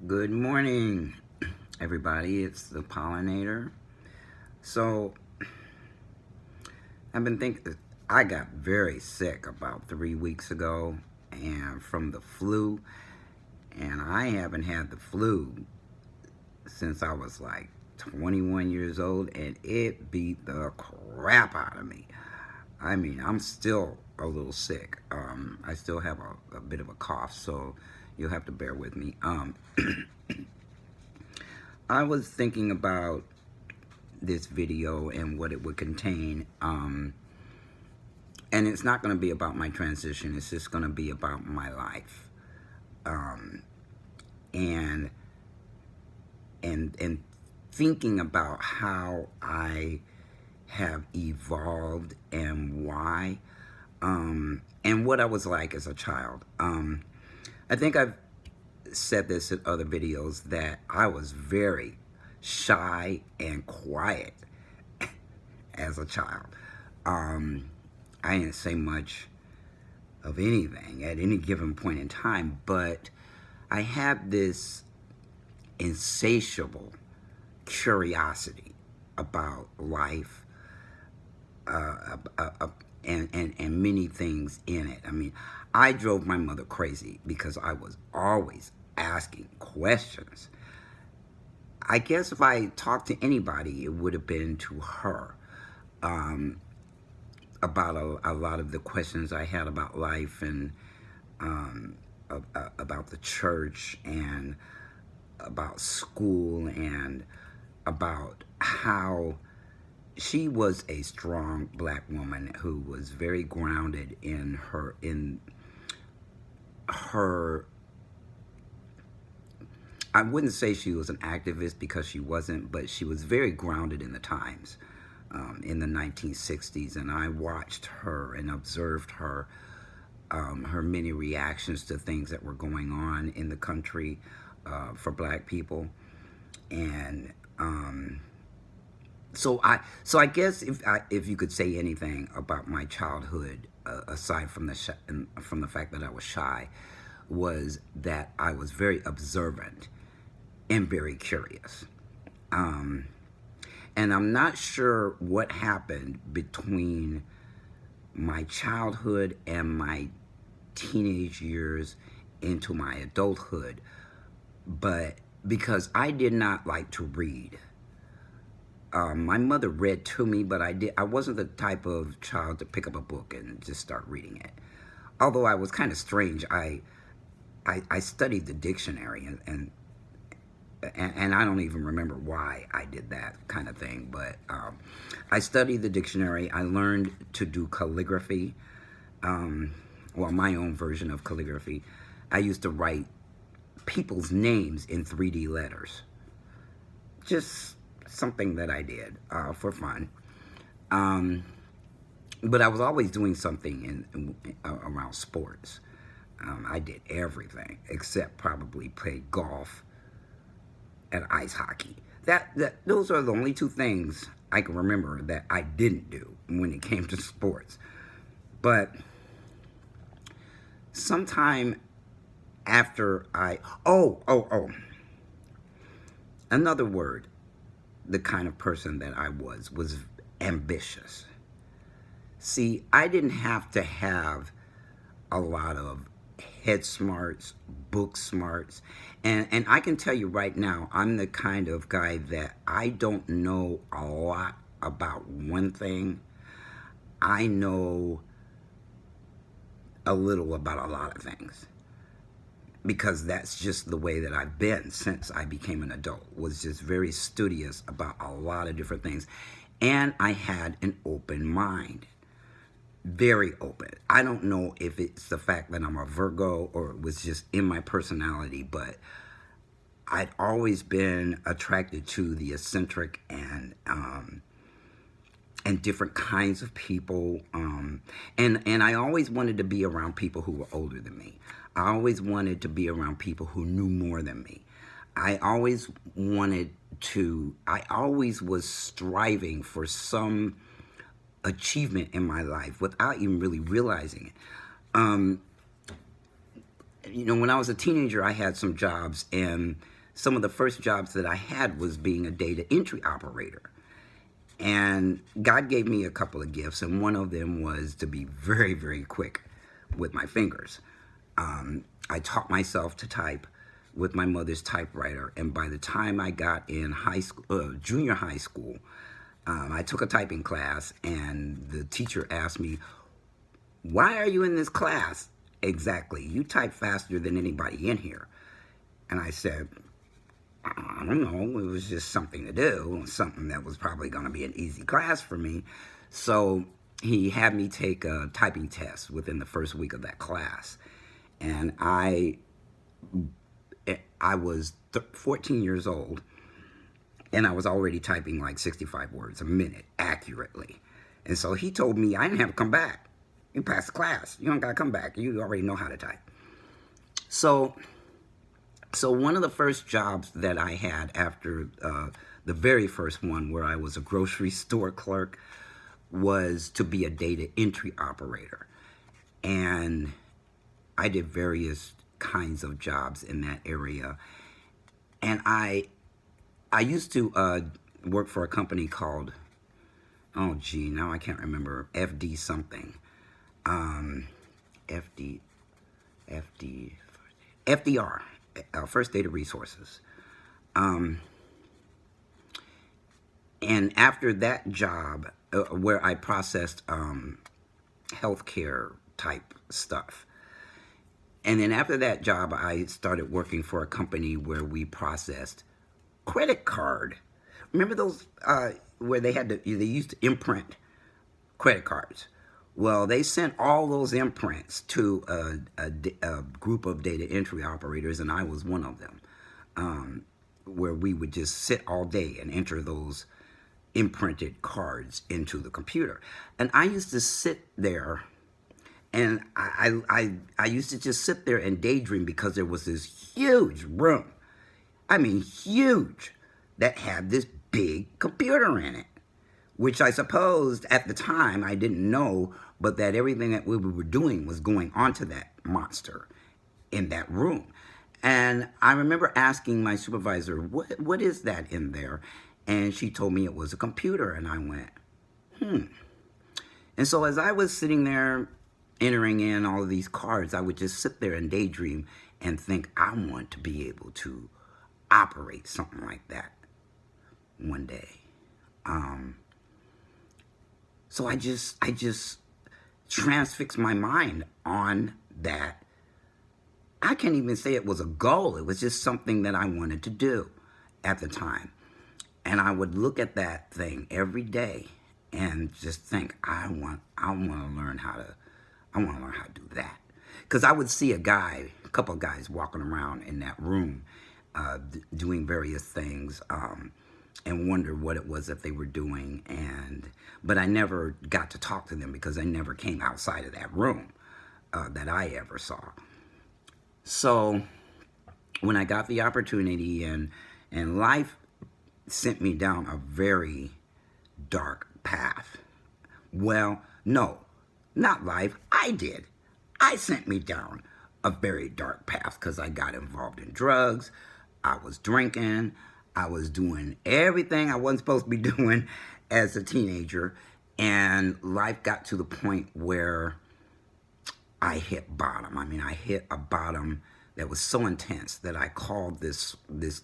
Good morning, everybody. It's the pollinator. So, I've been thinking, I got very sick about 3 weeks ago and from the flu, and I haven't had the flu since I was like 21 years old, and it beat the crap out of me. I mean, I'm still a little sick. I still have a bit of a cough, so you'll have to bear with me. I was thinking about this video and what it would contain, and it's not going to be about my transition. It's just going to be about my life, and and thinking about how I have evolved and why, and what I was like as a child. I think I've said this in other videos that I was very shy and quiet as a child. I didn't say much of anything at any given point in time, but I had this insatiable curiosity about life, and many things in it. I mean, I drove my mother crazy because I was always asking questions. I guess if I talked to anybody, it would have been to her, about a lot of the questions I had about life, and about the church, and about school, and about how she was a strong black woman who was very grounded in her I wouldn't say she was an activist because she wasn't, but she was very grounded in the times, in the 1960s. And I watched her and observed her, her many reactions to things that were going on in the country, for black people. And so I guess if you could say anything about my childhood, aside from the fact that I was shy, was that I was very observant and very curious. And I'm not sure what happened between my childhood and my teenage years into my adulthood, but because I did not like to read. My mother read to me, but I wasn't the type of child to pick up a book and just start reading it. Although I was kind of strange. I studied the dictionary, and I don't even remember why I did that kind of thing, but I studied the dictionary. I learned to do calligraphy, well, my own version of calligraphy. I used to write people's names in 3D letters. Just something that I did for fun. But I was always doing something around sports. I did everything except probably play golf and ice hockey. Those are the only two things I can remember that I didn't do when it came to sports. But sometime after another word, the kind of person that I was ambitious. See, I didn't have to have a lot of head smarts, book smarts, and I can tell you right now, I'm the kind of guy that I don't know a lot about one thing. I know a little about a lot of things, because that's just the way that I've been since I became an adult, was just very studious about a lot of different things. And I had an open mind, very open. I don't know if it's the fact that I'm a Virgo or it was just in my personality, but I'd always been attracted to the eccentric and different kinds of people, and I always wanted to be around people who were older than me. I always wanted to be around people who knew more than me. I always was striving for some achievement in my life without even really realizing it. when I was a teenager, I had some jobs, and some of the first jobs that I had was being a data entry operator. And God gave me a couple of gifts, and one of them was to be very, very quick with my fingers. I taught myself to type with my mother's typewriter, and by the time I got in junior high school, I took a typing class, and the teacher asked me, "Why are you in this class exactly? You type faster than anybody in here." And I said, "I don't know, it was just something to do, something that was probably going to be an easy class for me." So he had me take a typing test within the first week of that class. And I was 14 years old, and I was already typing like 65 words a minute accurately. And so he told me I didn't have to come back. You passed the class. You don't got to come back. You already know how to type. So one of the first jobs that I had after the very first one, where I was a grocery store clerk, was to be a data entry operator. And I did various kinds of jobs in that area. And I used to work for a company called, oh gee, now I can't remember, FD something. FDR, First Data Resources. And after that job, where I processed healthcare type stuff, and then after that job, I started working for a company where we processed credit card. Remember those where they used to imprint credit cards? Well, they sent all those imprints to a group of data entry operators, and I was one of them, where we would just sit all day and enter those imprinted cards into the computer. And I used to sit there, and I used to just sit there and daydream, because there was this huge room, I mean huge, that had this big computer in it, which I supposed at the time I didn't know, but that everything that we were doing was going onto that monster in that room. And I remember asking my supervisor, what is that in there? And she told me it was a computer, and I went, And so as I was sitting there entering in all of these cards, I would just sit there and daydream and think, I want to be able to operate something like that one day. So I just transfixed my mind on that. I can't even say it was a goal. It was just something that I wanted to do at the time. And I would look at that thing every day and just think, I want to learn how to do that. Because I would see a couple of guys walking around in that room doing various things, and wonder what it was that they were doing. But I never got to talk to them, because I never came outside of that room that I ever saw. So when I got the opportunity, and life sent me down a very dark path. Well, no, not life. I did. I sent me down a very dark path, because I got involved in drugs. I was drinking. I was doing everything I wasn't supposed to be doing as a teenager. And life got to the point where I hit bottom. I mean, I hit a bottom that was so intense that I called this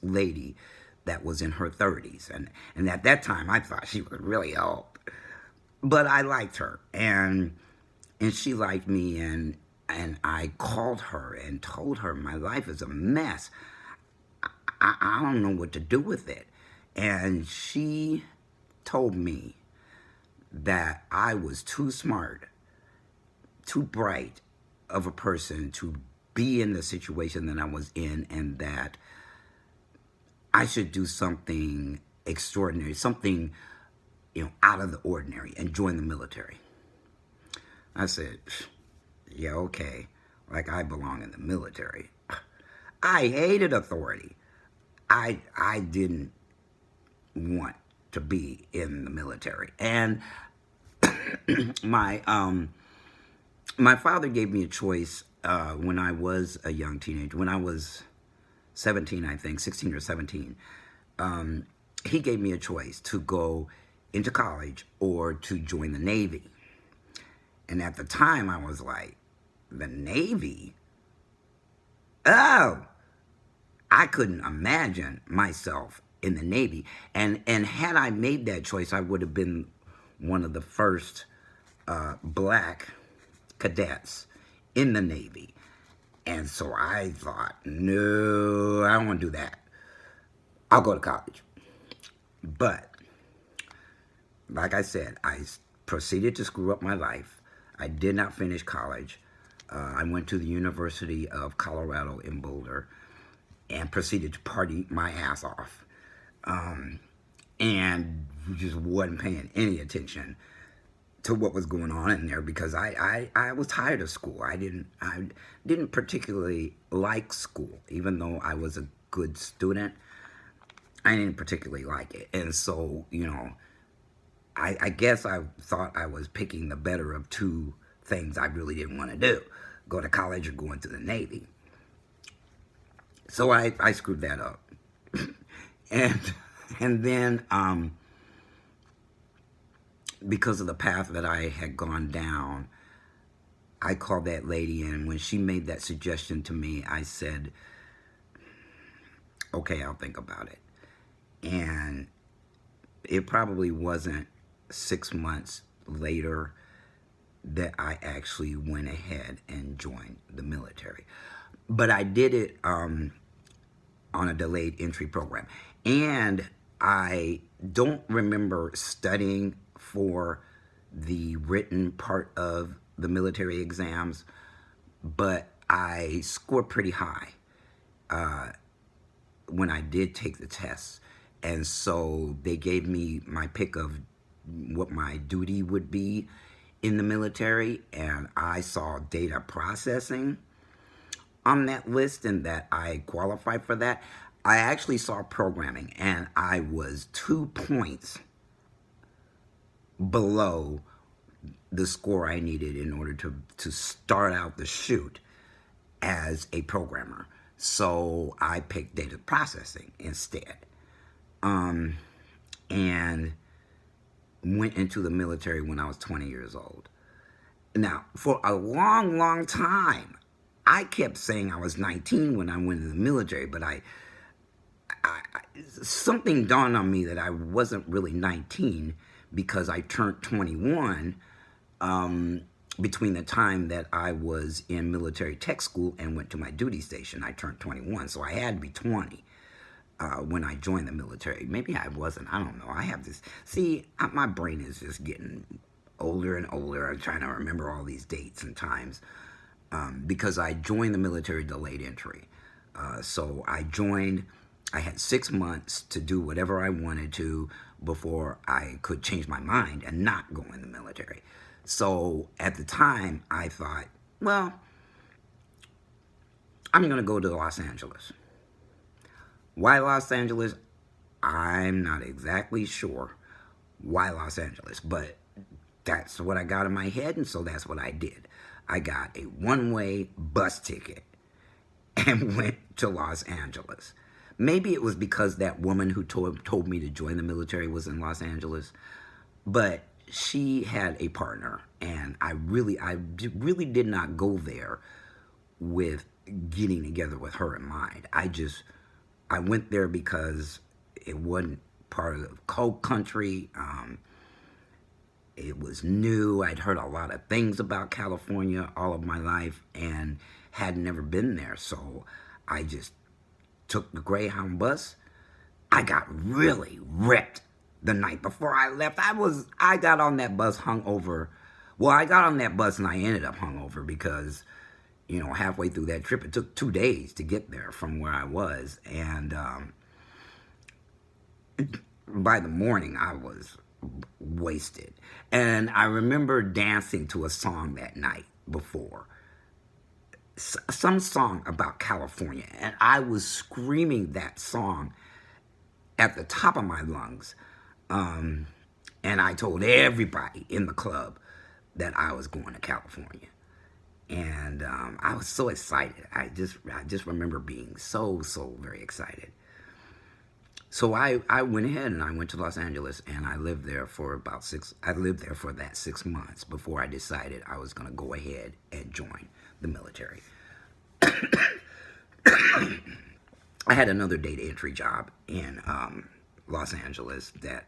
lady that was in her 30s. And at that time, I thought she was really old. But I liked her, and she liked me, and I called her and told her my life is a mess. I don't know what to do with it. And she told me that I was too smart, too bright of a person to be in the situation that I was in, and that I should do something extraordinary, something, out of the ordinary, and join the military. I said, yeah, okay, like I belong in the military. I hated authority. I didn't want to be in the military. And my father gave me a choice when I was a young teenager, when I was 17, I think, 16 or 17, he gave me a choice to go into college or to join the Navy. And at the time, I was like, the Navy? Oh, I couldn't imagine myself in the Navy. And had I made that choice, I would have been one of the first black cadets in the Navy. And so I thought, no, I don't want to do that. I'll go to college. But, like I said, I proceeded to screw up my life. I did not finish college. I went to the University of Colorado in Boulder and proceeded to party my ass off. And just wasn't paying any attention to what was going on in there because I was tired of school. I didn't particularly like school, even though I was a good student. I didn't particularly like it. And so, you know, I guess I thought I was picking the better of two things I really didn't want to do. Go to college or go into the Navy. So I screwed that up. and then because of the path that I had gone down, I called that lady in. When she made that suggestion to me, I said, okay, I'll think about it. And it probably wasn't 6 months later that I actually went ahead and joined the military. But I did it on a delayed entry program. And I don't remember studying for the written part of the military exams, but I scored pretty high when I did take the tests. And so they gave me my pick of what my duty would be in the military, and I saw data processing on that list and that I qualified for that. I actually saw programming, and I was 2 points below the score I needed in order to start out the chute as a programmer. So I picked data processing instead. And went into the military when I was 20 years old. Now, for a long, long time, I kept saying I was 19 when I went into the military, but something dawned on me that I wasn't really 19 because I turned 21 between the time that I was in military tech school and went to my duty station. I turned 21, so I had to be 20. When I joined the military. Maybe I wasn't. I don't know. I have this... See, my brain is just getting older and older. I'm trying to remember all these dates and times because I joined the military delayed entry. So I joined. I had 6 months to do whatever I wanted to before I could change my mind and not go in the military. So at the time, I thought, well, I'm going to go to Los Angeles. Why Los Angeles? I'm not exactly sure why Los Angeles, but that's what I got in my head, and so that's what I did. I got a one-way bus ticket and went to Los Angeles. Maybe it was because that woman who told me to join the military was in Los Angeles, but she had a partner, and I really did not go there with getting together with her in mind. I went there because it wasn't part of the cold country. It was new. I'd heard a lot of things about California all of my life and had never been there. So I just took the Greyhound bus. I got really ripped the night before I left. I got on that bus hungover. Well, I got on that bus and I ended up hungover because, you know, halfway through that trip, it took 2 days to get there from where I was. And by the morning, I was wasted. And I remember dancing to a song that night before. Some song about California. And I was screaming that song at the top of my lungs. And I told everybody in the club that I was going to California. And I was so excited. I just remember being so very excited. So I went ahead and I went to Los Angeles, and I lived there for I lived there for that 6 months before I decided I was going to go ahead and join the military. I had another data entry job in Los Angeles that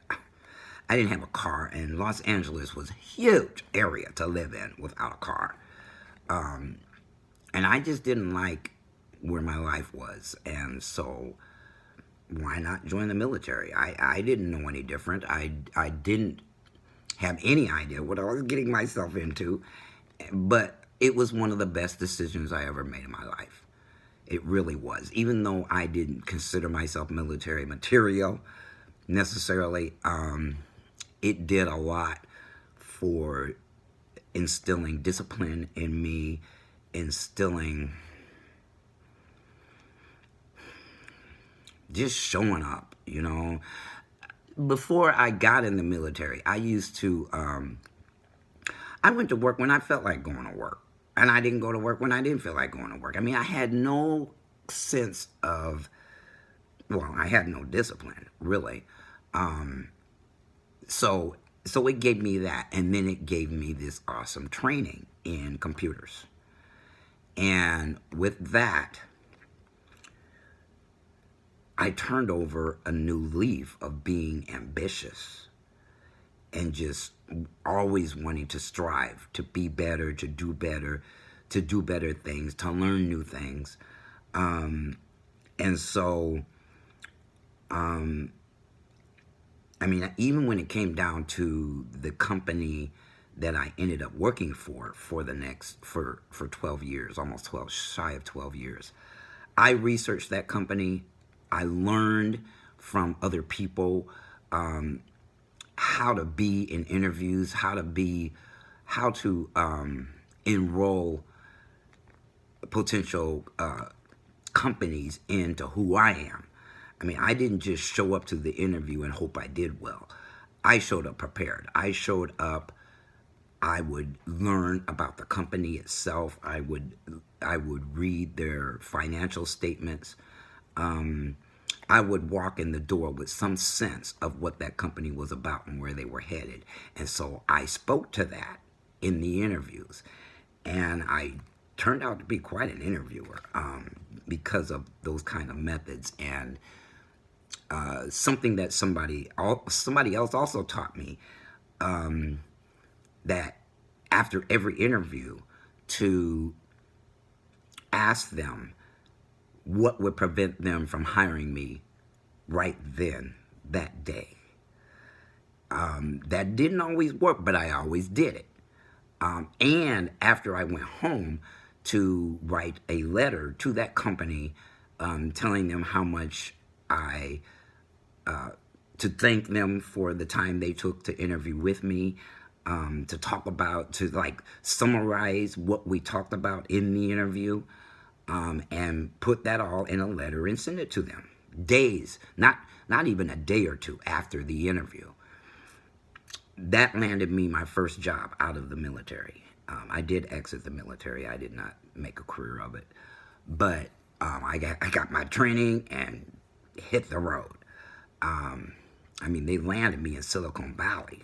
I didn't have a car, and Los Angeles was a huge area to live in without a car. And I just didn't like where my life was, and so why not join the military? I didn't know any different. I didn't have any idea what I was getting myself into, but it was one of the best decisions I ever made in my life. It really was. Even though I didn't consider myself military material necessarily, it did a lot for instilling discipline in me, instilling just showing up, you know. Before I got in the military, I used to, I went to work when I felt like going to work. And I didn't go to work when I didn't feel like going to work. I mean, I had no sense of, well, I had no discipline, really. So it gave me that. And then it gave me this awesome training in computers. And with that, I turned over a new leaf of being ambitious and just always wanting to strive, to be better, to do better things, to learn new things. And so, I mean, even when it came down to the company that I ended up working for for 12 years, almost 12, shy of 12 years, I researched that company. I learned from other people how to be in interviews, how to enroll potential companies into who I am. I mean, I didn't just show up to the interview and hope I did well. I showed up prepared. I showed up. I would learn about the company itself. I would read their financial statements. I would walk in the door with some sense of what that company was about and where they were headed. And so I spoke to that in the interviews. And I turned out to be quite an interviewer because of those kind of methods. And something that somebody else also taught me, that after every interview to ask them what would prevent them from hiring me right then, that day. That didn't always work, but I always did it. And after I went home, to write a letter to that company telling them how much to thank them for the time they took to interview with me, to talk about, to like summarize what we talked about in the interview, and put that all in a letter and send it to them. Days, not even a day or two after the interview. That landed me my first job out of the military. I did exit the military. I did not make a career of it, but I got my training and hit the road. I mean, they landed me in Silicon Valley.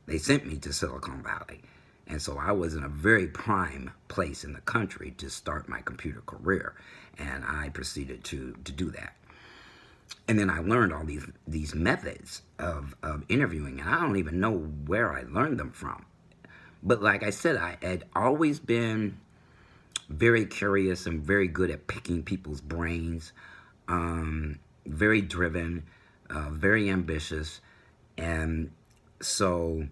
They sent me to Silicon Valley. And so I was in a very prime place in the country to start my computer career. And I proceeded to do that. And then I learned all these methods of interviewing. And I don't even know where I learned them from. But like I said, I had always been very curious and very good at picking people's brains. Very driven, very ambitious. And so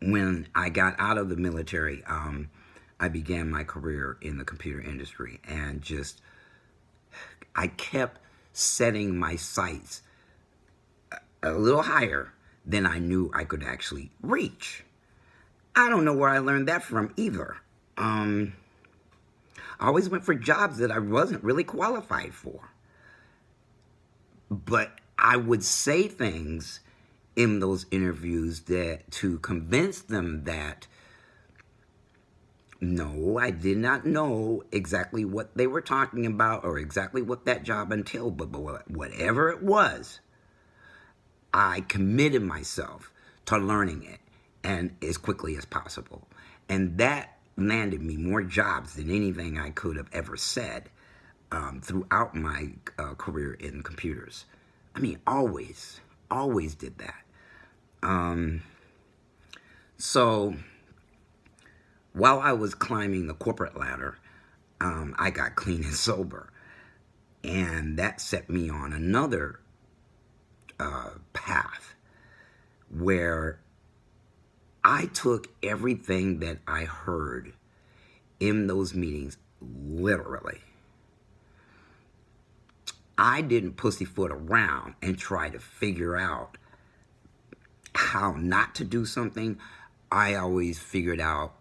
when I got out of the military, I began my career in the computer industry, and I kept setting my sights a little higher than I knew I could actually reach. I don't know where I learned that from either. I always went for jobs that I wasn't really qualified for. But I would say things in those interviews that to convince them that No, I did not know exactly what they were talking about or exactly what that job entailed, but whatever it was, I committed myself to learning it and as quickly as possible. And that landed me more jobs than anything I could have ever said throughout my career in computers. I mean, always did that. So while I was climbing the corporate ladder, I got clean and sober. And that set me on another path where I took everything that I heard in those meetings literally. I didn't pussyfoot around and try to figure out how not to do something. I always figured out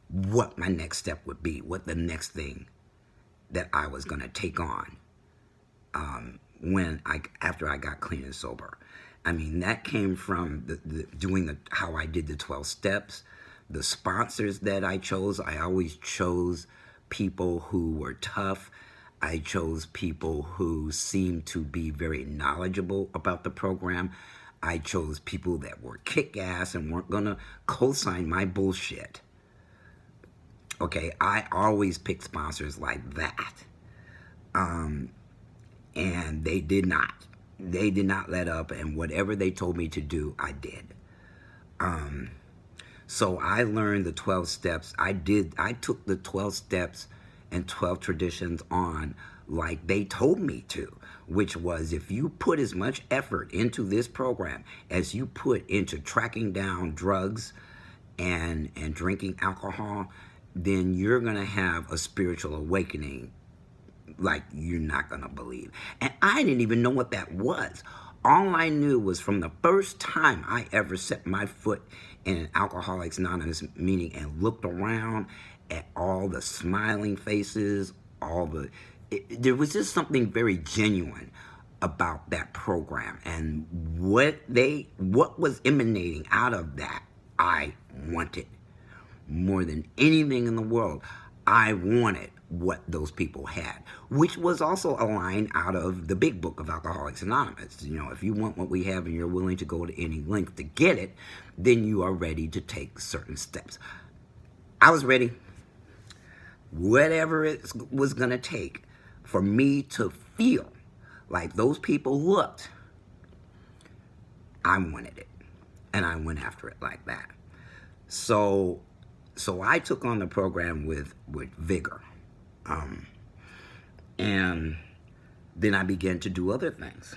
what my next step would be, what the next thing that I was going to take on after I got clean and sober. I mean, that came from how I did the 12 steps, the sponsors that I chose. I always chose people who were tough. I chose people who seemed to be very knowledgeable about the program. I chose people that were kick-ass and weren't going to co-sign my bullshit. Okay, I always picked sponsors like that. And they did not. They did not let up, and whatever they told me to do, I did. So I learned the 12 steps. I took the 12 steps and 12 traditions on like they told me to, which was if you put as much effort into this program as you put into tracking down drugs and drinking alcohol, then you're going to have a spiritual awakening like you're not going to believe. And I didn't even know what that was. All I knew was from the first time I ever set my foot in an Alcoholics Anonymous meeting and looked around at all the smiling faces, there was just something very genuine about that program. And what was emanating out of that, I wanted. More than anything in the world, I wanted what those people had, which was also a line out of the big book of Alcoholics Anonymous. You know, if you want what we have and you're willing to go to any length to get it, then you are ready to take certain steps. I was ready. Whatever it was going to take for me to feel like those people looked, I wanted it. And I went after it like that. So I took on the program with vigor. And then I began to do other things.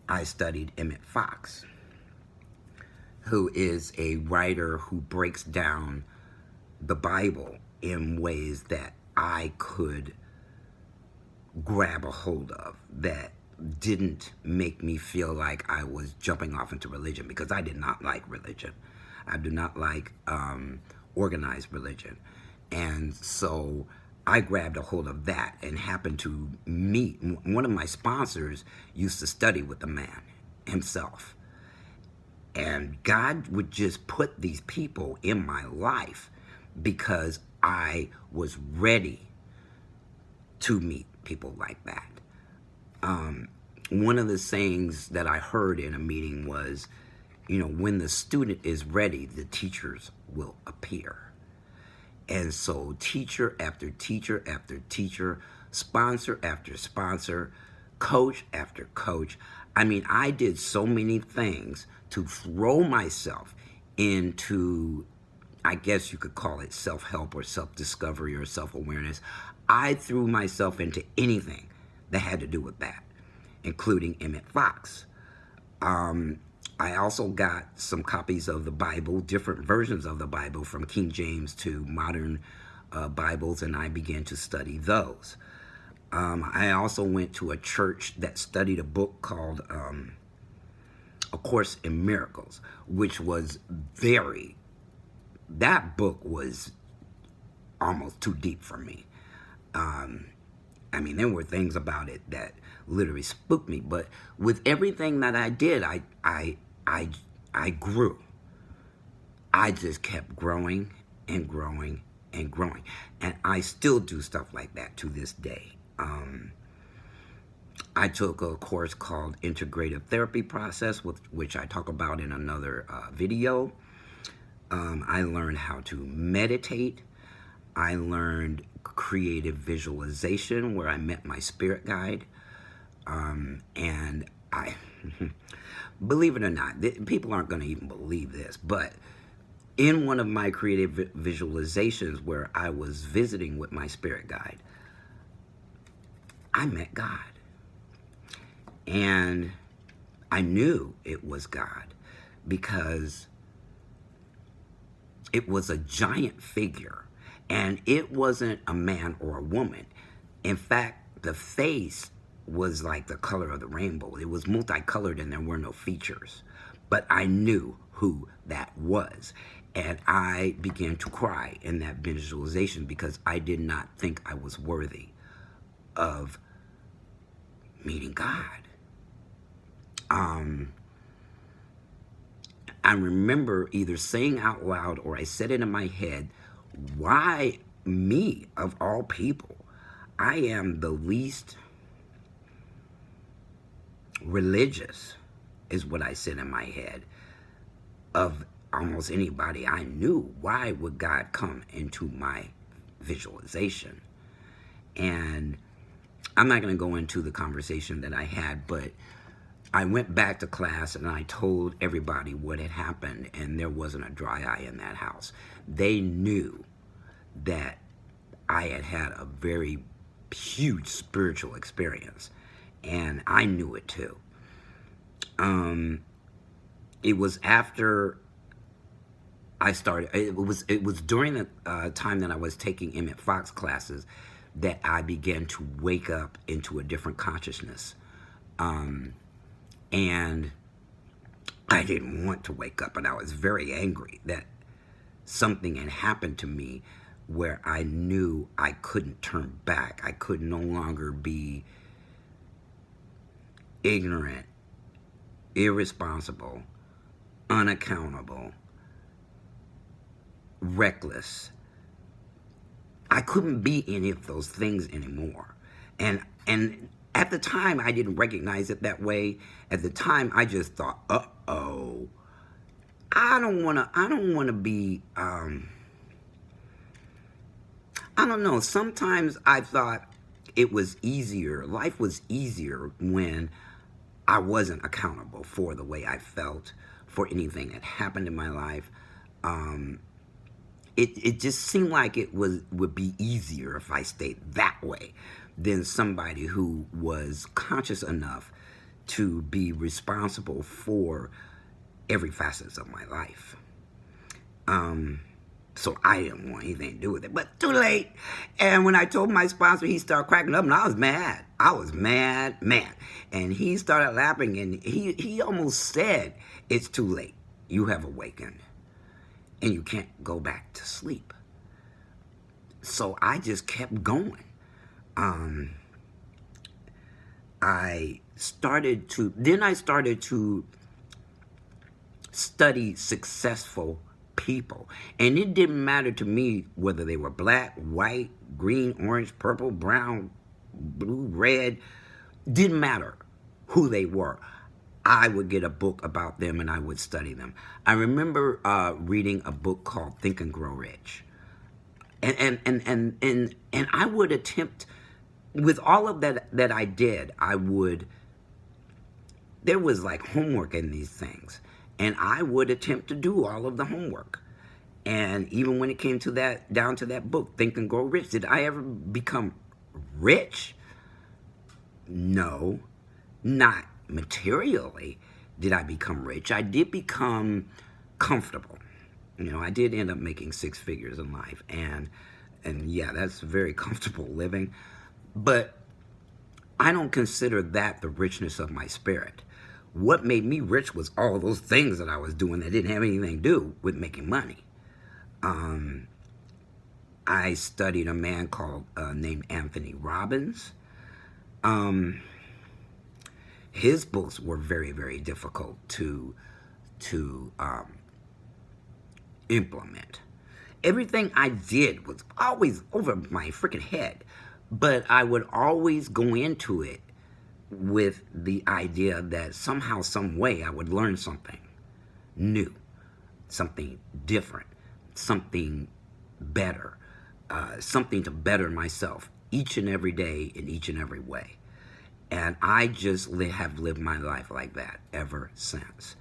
I studied Emmett Fox, who is a writer who breaks down the Bible in ways that I could grab a hold of, that didn't make me feel like I was jumping off into religion, because I did not like religion. I do not like organized religion. And so I grabbed a hold of that and happened to meet, one of my sponsors used to study with the man himself. And God would just put these people in my life because I was ready to meet people like that. One of the sayings that I heard in a meeting was, you know, when the student is ready, the teachers will appear. And so teacher after teacher after teacher, sponsor after sponsor, coach after coach. I mean, I did so many things to throw myself into, I guess you could call it self-help or self-discovery or self-awareness. I threw myself into anything that had to do with that, including Emmett Fox. I also got some copies of the Bible, different versions of the Bible, from King James to modern Bibles, and I began to study those. I also went to a church that studied a book called A Course in Miracles, which was that book was almost too deep for me. I mean, there were things about it that literally spooked me, but with everything that I did, I grew. I just kept growing and growing and growing. And I still do stuff like that to this day. I took a course called Integrative Therapy Process, which I talk about in another video. I learned how to meditate. I learned creative visualization, where I met my spirit guide. And I, believe it or not, people aren't going to even believe this, but in one of my creative visualizations where I was visiting with my spirit guide, I met God. And I knew it was God because it was a giant figure, and it wasn't a man or a woman. In fact, the face was like the color of the rainbow. It was multicolored and there were no features. But I knew who that was. And I began to cry in that visualization because I did not think I was worthy of meeting God. I remember either saying out loud or I said it in my head, why me of all people? I am the least religious, is what I said in my head, of almost anybody I knew. Why would God come into my visualization? And I'm not going to go into the conversation that I had, but I went back to class and I told everybody what had happened, and there wasn't a dry eye in that house. They knew that I had had a very huge spiritual experience, and I knew it too. It was after I started, it was during the time that I was taking Emmett Fox classes that I began to wake up into a different consciousness. And I didn't want to wake up, and I was very angry that something had happened to me where I knew I couldn't turn back. I could no longer be ignorant, irresponsible, unaccountable, reckless. I couldn't be any of those things anymore. And at the time, I didn't recognize it that way. At the time, I just thought, uh-oh, I don't want to be, I don't know. Sometimes I thought it was easier. Life was easier when I wasn't accountable for the way I felt, for anything that happened in my life. It just seemed like it would be easier if I stayed that way than somebody who was conscious enough to be responsible for every facet of my life. So I didn't want anything to do with it, but too late. And when I told my sponsor, he started cracking up, and I was mad. I was mad. And he started laughing, and he almost said, "It's too late. You have awakened, and you can't go back to sleep." So I just kept going. I started to study successful people. And it didn't matter to me whether they were black, white, green, orange, purple, brown, blue, red. Didn't matter who they were. I would get a book about them and I would study them. I remember reading a book called Think and Grow Rich. And I would attempt, with all of that I did, there was like homework in these things. And I would attempt to do all of the homework. And even when it came to down to that book, Think and Grow Rich, did I ever become rich? No, not materially did I become rich. I did become comfortable. You know, I did end up making 6 figures in life. And yeah, that's very comfortable living. But I don't consider that the richness of my spirit. What made me rich was all those things that I was doing that didn't have anything to do with making money. I studied a man named Anthony Robbins. His books were very, very difficult to implement. everything I did was always over my freaking head. But I would always go into it with the idea that somehow, some way, I would learn something new, something different, something better, something to better myself each and every day in each and every way. And I just have lived my life like that ever since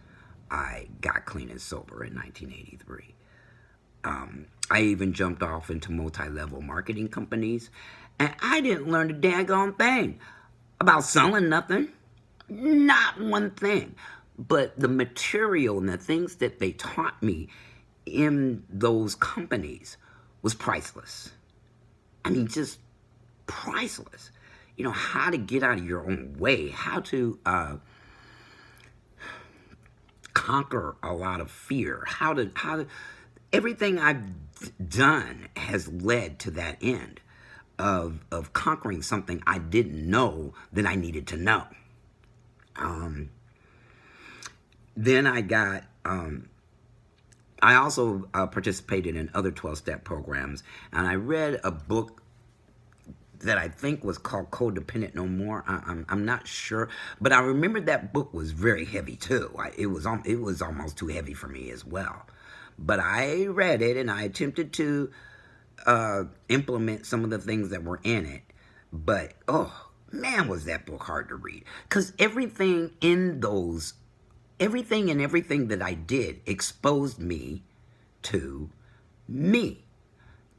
I got clean and sober in 1983. I even jumped off into multi-level marketing companies, and I didn't learn a daggone thing about selling nothing. Not one thing. But the material and the things that they taught me in those companies was priceless. I mean, just priceless. You know, how to get out of your own way, how to conquer a lot of fear, how to everything I've done has led to that end of conquering something I didn't know that I needed to know. Then I got, I also participated in other 12-step programs, and I read a book that I think was called Codependent No More. I'm not sure, but I remember that book was very heavy too. It was almost too heavy for me as well. But I read it and I attempted to implement some of the things that were in it. But oh man, was that book hard to read? Because everything and everything that I did exposed me to me.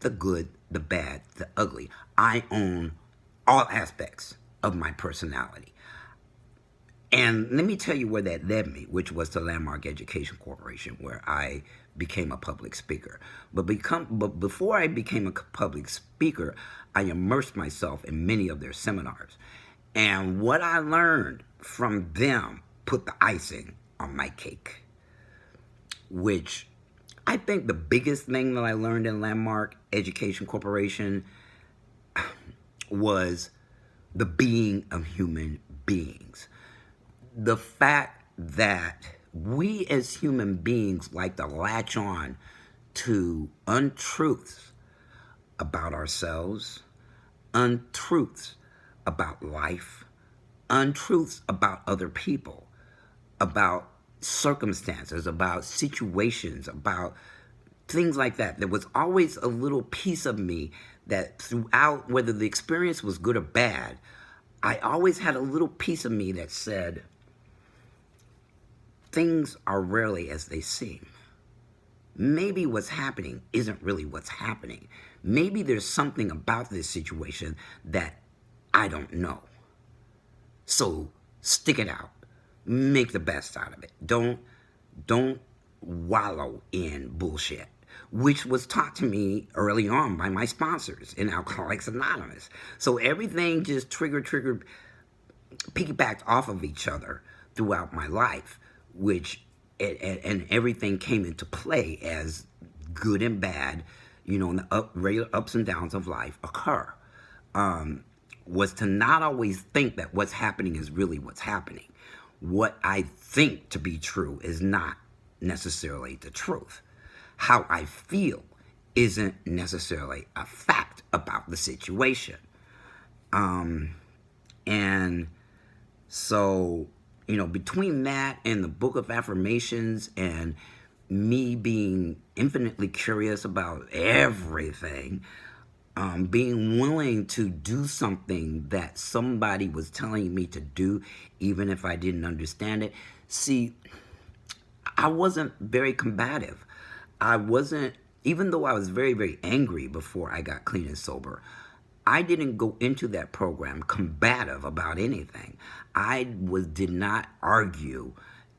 The good, the bad, the ugly. I own all aspects of my personality. And let me tell you where that led me, which was to Landmark Education Corporation, where I became a public speaker. But before I became a public speaker, I immersed myself in many of their seminars. And what I learned from them put the icing on my cake, which I think the biggest thing that I learned in Landmark Education Corporation was the being of human beings. The fact that we as human beings like to latch on to untruths about ourselves, untruths about life, untruths about other people, about circumstances, about situations, about things like that. There was always a little piece of me that throughout, whether the experience was good or bad, I always had a little piece of me that said, things are rarely as they seem. Maybe what's happening isn't really what's happening. Maybe there's something about this situation that I don't know. So stick it out. Make the best out of it. Don't wallow in bullshit, which was taught to me early on by my sponsors in Alcoholics Anonymous. So everything just triggered, piggybacked off of each other throughout my life, which, and everything came into play as good and bad, you know, and the regular ups and downs of life occur. Was to not always think that what's happening is really what's happening. What I think to be true is not necessarily the truth. How I feel isn't necessarily a fact about the situation. And so, you know, between that and the Book of Affirmations and me being infinitely curious about everything, being willing to do something that somebody was telling me to do, even if I didn't understand it. See, I wasn't very combative. I wasn't, even though I was very, very angry before I got clean and sober, I didn't go into that program combative about anything. I did not argue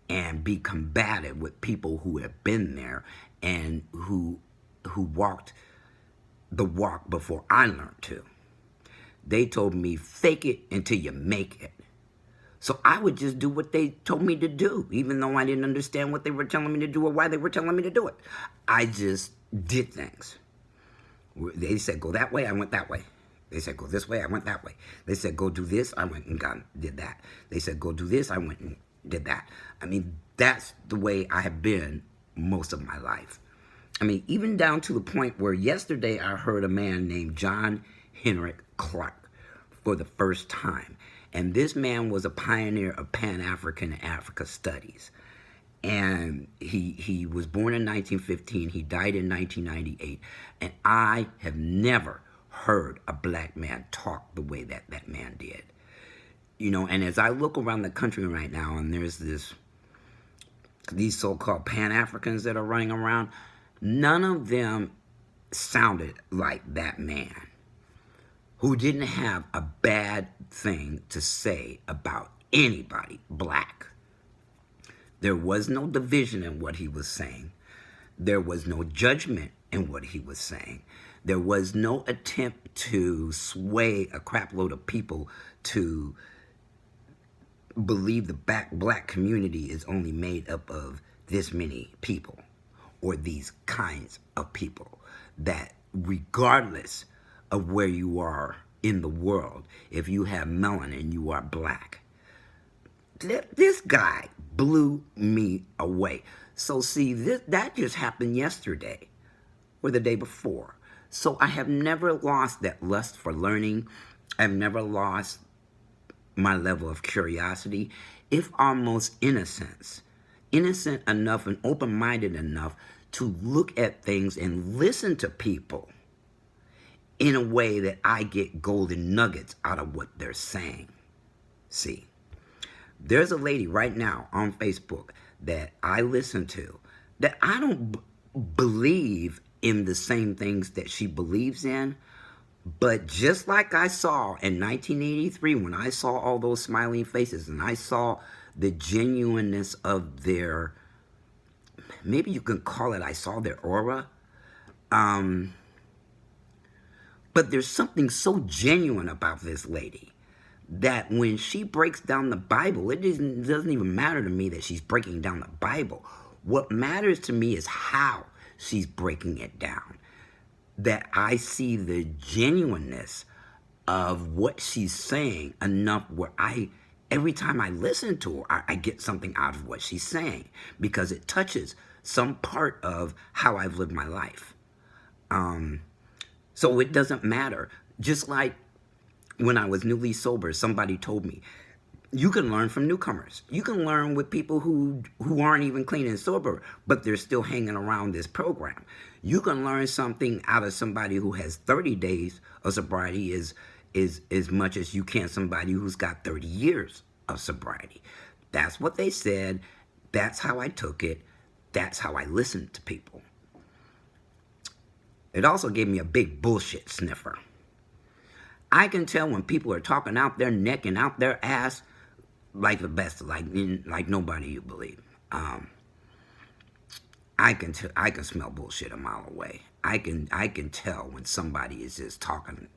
and be combative with people who have been there and who walked the walk before I learned to. They told me, fake it until you make it. So I would just do what they told me to do, even though I didn't understand what they were telling me to do or why they were telling me to do it. I just did things. They said, go that way, I went that way. They said, go this way, I went that way. They said, go do this, I went and did that. They said, go do this, I went and did that. I mean, that's the way I have been most of my life. I mean, even down to the point where yesterday I heard a man named John Henrik Clark for the first time. And this man was a pioneer of Pan-African and Africa studies. And he was born in 1915. He died in 1998. And I have never heard a black man talk the way that that man did. You know, and as I look around the country right now, and there's these so-called Pan-Africans that are running around, none of them sounded like that man, who didn't have a bad thing to say about anybody black. There was no division in what he was saying. There was no judgment in what he was saying. There was no attempt to sway a crapload of people to believe the black community is only made up of this many people or these kinds of people, that regardless of where you are in the world, if you have melanin, you are black. This guy blew me away. So see, that just happened yesterday or the day before. So I have never lost that lust for learning. I've never lost my level of curiosity, if almost innocence. Innocent enough and open-minded enough to look at things and listen to people in a way that I get golden nuggets out of what they're saying. See, there's a lady right now on Facebook that I listen to that I don't believe in the same things that she believes in, but just like I saw in 1983 when I saw all those smiling faces and I saw the genuineness of their, maybe you can call it, I saw their aura. But there's something so genuine about this lady that when she breaks down the Bible, it doesn't even matter to me that she's breaking down the Bible. What matters to me is how she's breaking it down. That I see the genuineness of what she's saying enough where every time I listen to her, I get something out of what she's saying because it touches some part of how I've lived my life. So it doesn't matter. Just like when I was newly sober, somebody told me, you can learn from newcomers. You can learn with people who aren't even clean and sober, but they're still hanging around this program. You can learn something out of somebody who has 30 days of sobriety as much as you can somebody who's got 30 years of sobriety. That's what they said. That's how I took it. That's how I listened to people. It also gave me a big bullshit sniffer. I can tell when people are talking out their neck and out their ass like the best, like nobody you believe. I can smell bullshit a mile away. I can tell when somebody is just talking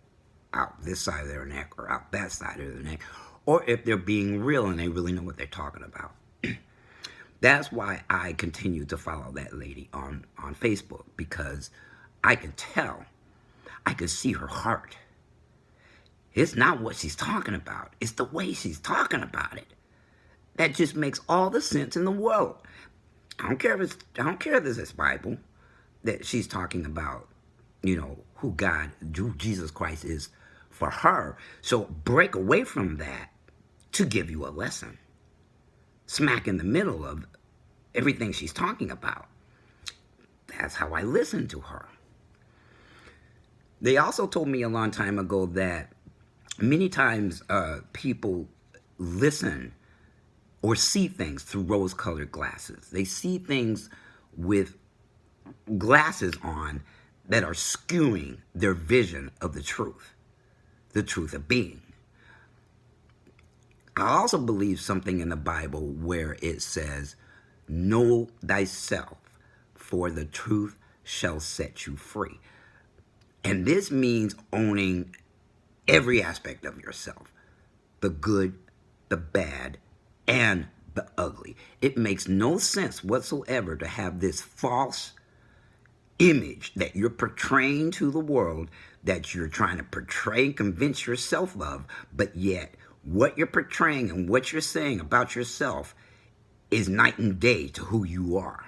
out this side of their neck or out that side of their neck, or if they're being real and they really know what they're talking about. That's why I continue to follow that lady on Facebook, because I can tell, I can see her heart. It's not what she's talking about. It's the way she's talking about it. That just makes all the sense in the world. I don't care if this is Bible that she's talking about, you know, who Jesus Christ is for her. So break away from that to give you a lesson. Smack in the middle of everything she's talking about. That's how I listen to her. They also told me a long time ago that many times people listen or see things through rose-colored glasses. They see things with glasses on that are skewing their vision of the truth of being. I also believe something in the Bible where it says, know thyself, for the truth shall set you free. And this means owning every aspect of yourself, the good, the bad, and the ugly. It makes no sense whatsoever to have this false image that you're portraying to the world, that you're trying to portray, convince yourself of, but yet what you're portraying and what you're saying about yourself is night and day to who you are.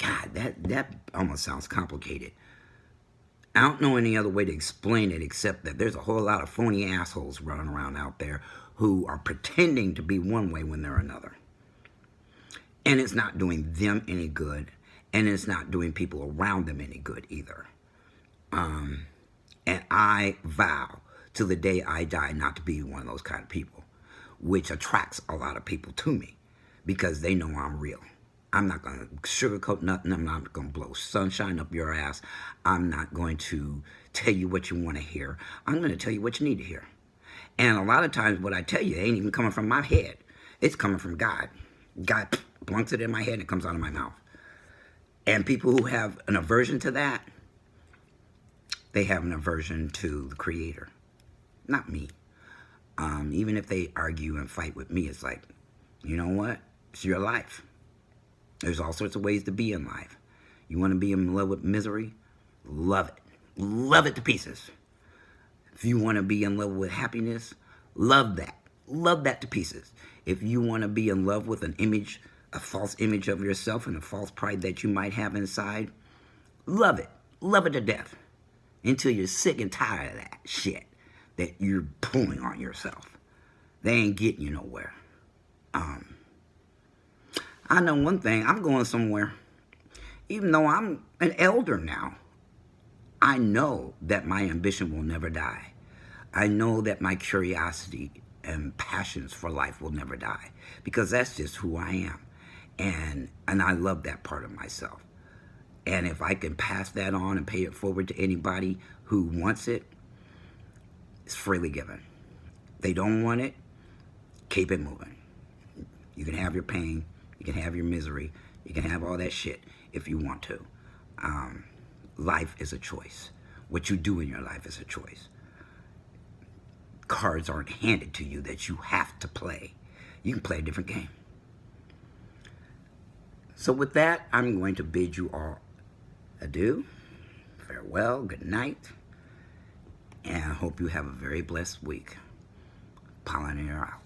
God, that almost sounds complicated. I don't know any other way to explain it except that there's a whole lot of phony assholes running around out there who are pretending to be one way when they're another. And it's not doing them any good, and it's not doing people around them any good either. And I vow to the day I die not to be one of those kind of people, which attracts a lot of people to me because they know I'm real. I'm not going to sugarcoat nothing. I'm not going to blow sunshine up your ass. I'm not going to tell you what you want to hear. I'm going to tell you what you need to hear. And a lot of times what I tell you ain't even coming from my head. It's coming from God. God blunks it in my head and it comes out of my mouth. And people who have an aversion to that, they have an aversion to the Creator, not me. Even if they argue and fight with me, it's like, you know what? It's your life. There's all sorts of ways to be in life. You want to be in love with misery? Love it. Love it to pieces. If you want to be in love with happiness, love that. Love that to pieces. If you want to be in love with an image, a false image of yourself and a false pride that you might have inside, love it. Love it to death. Until you're sick and tired of that shit that you're pulling on yourself. They ain't getting you nowhere. I know one thing, I'm going somewhere. Even though I'm an elder now, I know that my ambition will never die. I know that my curiosity and passions for life will never die because that's just who I am. And I love that part of myself. And if I can pass that on and pay it forward to anybody who wants it, it's freely given. They don't want it, keep it moving. You can have your pain, you can have your misery, you can have all that shit if you want to. Life is a choice. What you do in your life is a choice. Cards aren't handed to you that you have to play. You can play a different game. So with that, I'm going to bid you all adieu, farewell, good night, and I hope you have a very blessed week. Pollinator out.